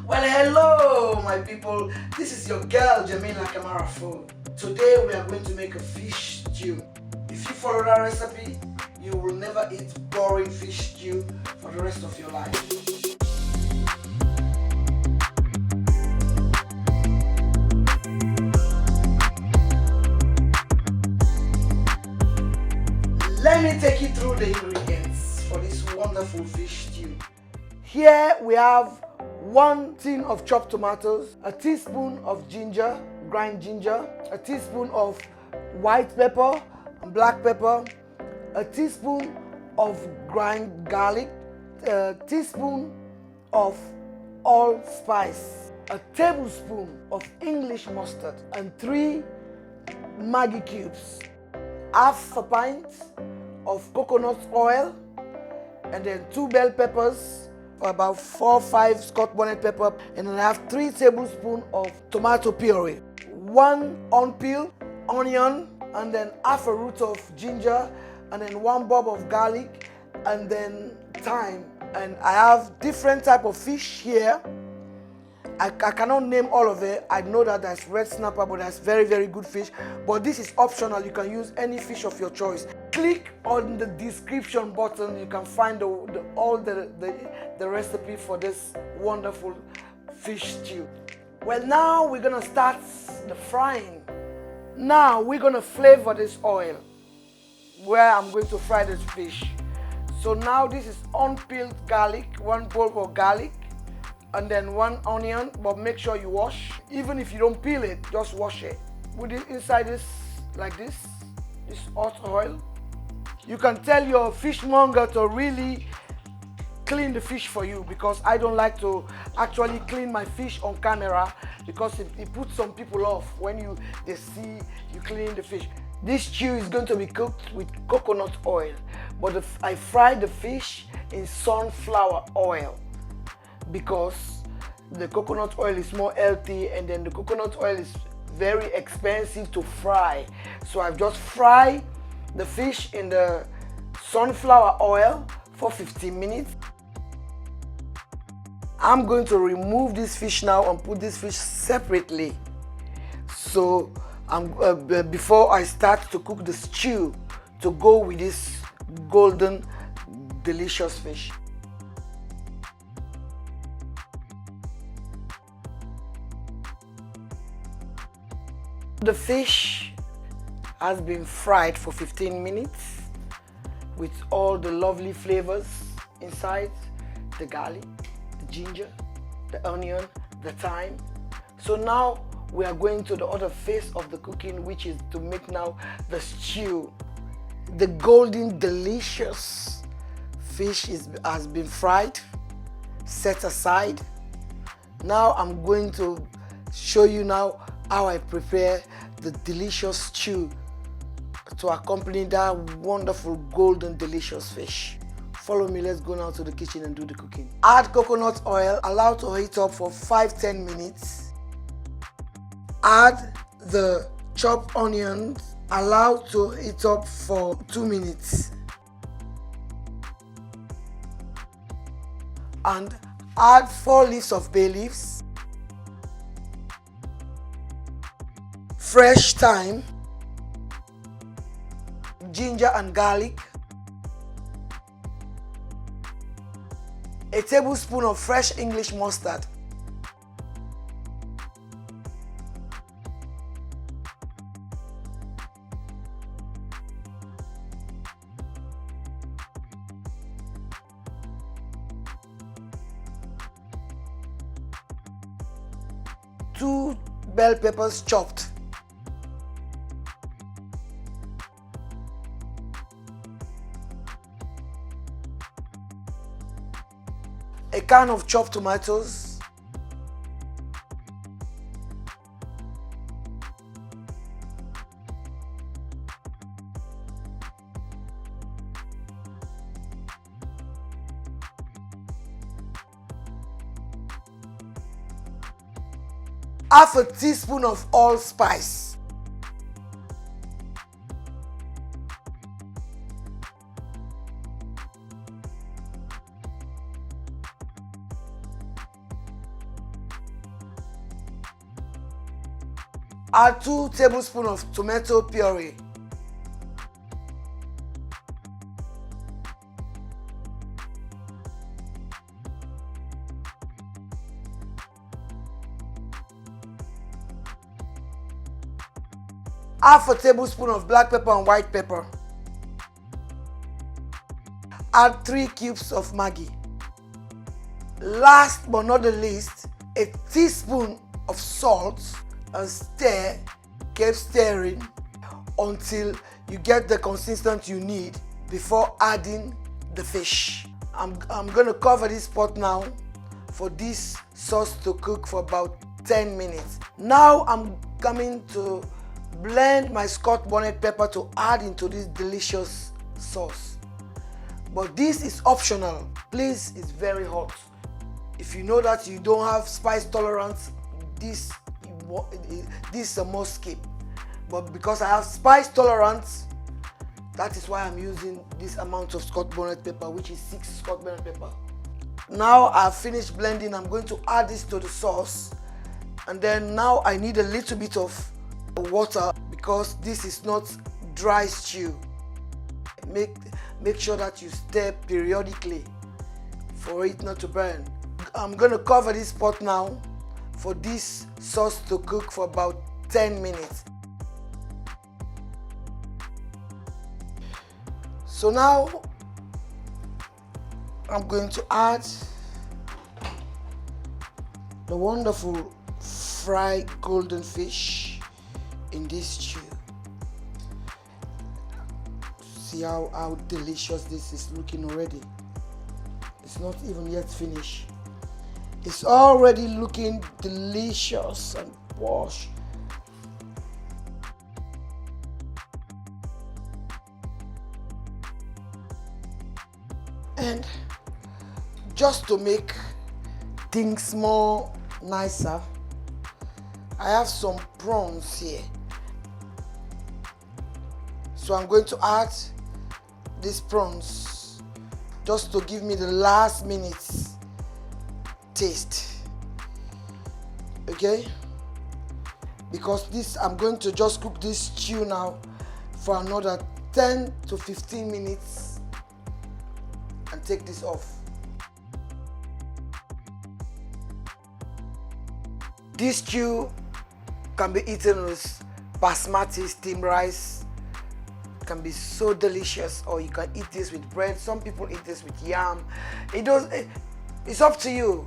Well, hello, my people. This is your girl, Jamila Kamarafo. Today, we are going to make a fish stew. If you follow that recipe, you will never eat boring fish stew for the rest of your life. Let me take you through the ingredients for this wonderful fish stew. Here we have 1 tin of chopped tomatoes, a teaspoon of ginger, grind ginger, a teaspoon of white pepper and black pepper, a teaspoon of grind garlic, a teaspoon of allspice, a tablespoon of English mustard, and 3 Maggi cubes, half a pint of coconut oil, and then 2 bell peppers, about 4 or 5 Scotch bonnet pepper, and then I have 3 tablespoons of tomato puree, 1 unpeeled onion, and then half a root of ginger, and then 1 bulb of garlic, and then thyme. And I have different type of fish here. I cannot name all of it. I know that there's red snapper, but that's very good fish. But this is optional. You can use any fish of your choice. Click on the description button. You can find all the recipe for this wonderful fish stew. Well, now we're gonna start the frying. Now we're gonna flavor this oil where I'm going to fry this fish. So now this is unpeeled garlic, 1 bulb of garlic, and then 1 onion, but make sure you wash. Even if you don't peel it, just wash it. Put it inside this like this hot oil. You can tell your fishmonger to really clean the fish for you, because I don't like to actually clean my fish on camera, because it puts some people off when they see you cleaning the fish. This stew is going to be cooked with coconut oil, but I fried the fish in sunflower oil, because the coconut oil is more healthy, and then the coconut oil is very expensive to fry. So I've just fried the fish in the sunflower oil for 15 minutes. I'm going to remove this fish now and put this fish separately. So before I start to cook the stew to go with this golden delicious fish. The fish has been fried for 15 minutes with all the lovely flavors inside: the garlic, the ginger, the onion, the thyme. So now we are going to the other phase of the cooking, which is to make now the stew. The golden delicious fish has been fried, set aside. Now I'm going to show you now how I prepare the delicious stew to accompany that wonderful golden delicious fish. Follow me, let's go now to the kitchen and do the cooking. Add coconut oil, allow to heat up for 5-10 minutes. Add the chopped onions, allow to heat up for 2 minutes. And add 4 leaves of bay leaves, fresh thyme, ginger and garlic, a tablespoon of fresh English mustard, two bell peppers chopped, a can of chopped tomatoes, half a teaspoon of allspice, Add 2 tablespoons of tomato puree. Half a tablespoon of black pepper and white pepper. Add 3 cubes of Maggi. Last but not the least, a teaspoon of salt, and stir, keep stirring until you get the consistency you need before adding the fish. I'm going to cover this pot now for this sauce to cook for about 10 minutes. Now I'm coming to blend my Scotch bonnet pepper to add into this delicious sauce. But this is optional. Please, it's very hot. If you know that you don't have spice tolerance, this is a must skip. But because I have spice tolerance, that is why I'm using this amount of Scotch bonnet pepper, which is 6 Scotch bonnet pepper. Now I've finished blending. I'm going to add this to the sauce, and then now I need a little bit of water because this is not dry stew. Make sure that you stir periodically for it not to burn. I'm going to cover this pot now for this sauce to cook for about 10 minutes. So now I'm going to add the wonderful fried golden fish in this stew. See how delicious this is looking already. It's not even yet finished. It's already looking delicious and posh. And just to make things more nicer, I have some prawns here. So I'm going to add these prawns just to give me the last minutes taste. Okay? Because I'm going to just cook this stew now for another 10 to 15 minutes and take this off. This stew can be eaten with basmati steamed rice. It can be so delicious, or you can eat this with bread. Some people eat this with yam. It's up to you,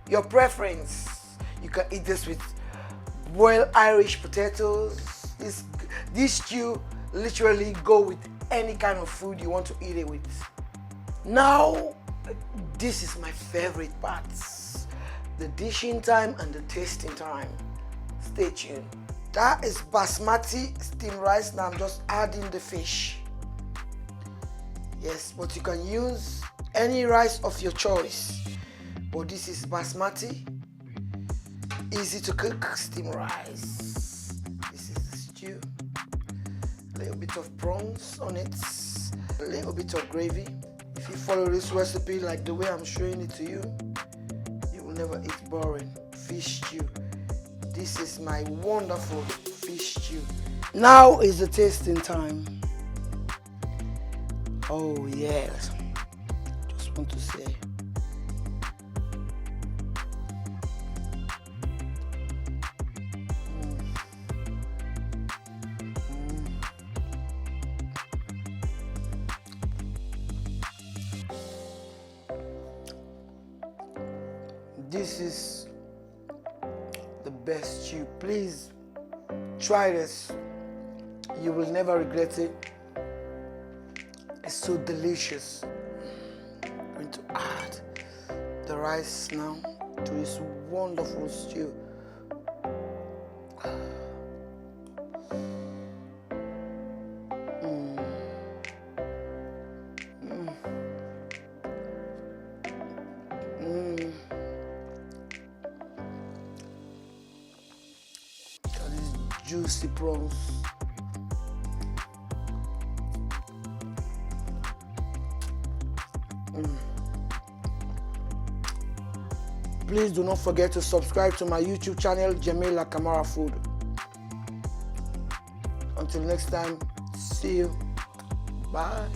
your preference. You can eat this with boiled Irish potatoes. This stew literally go with any kind of food you want to eat it with. Now, this is my favorite part. The dishing time and the tasting time. Stay tuned. That is basmati steamed rice. Now I'm just adding the fish. Yes, but you can use any rice of your choice. But this is basmati. Easy to cook steamed rice. This is the stew. A little bit of prawns on it. A little bit of gravy. If you follow this recipe like the way I'm showing it to you, you will never eat boring fish stew. This is my wonderful fish stew. Now is the tasting time. Oh yes, just want to say. This is the best stew. Please try this. You will never regret it. It's so delicious. I'm going to add the rice now to this wonderful stew. Juicy prawns. Please do not forget to subscribe to my YouTube channel, Jemila Kamara Food. Until next time, see you. Bye.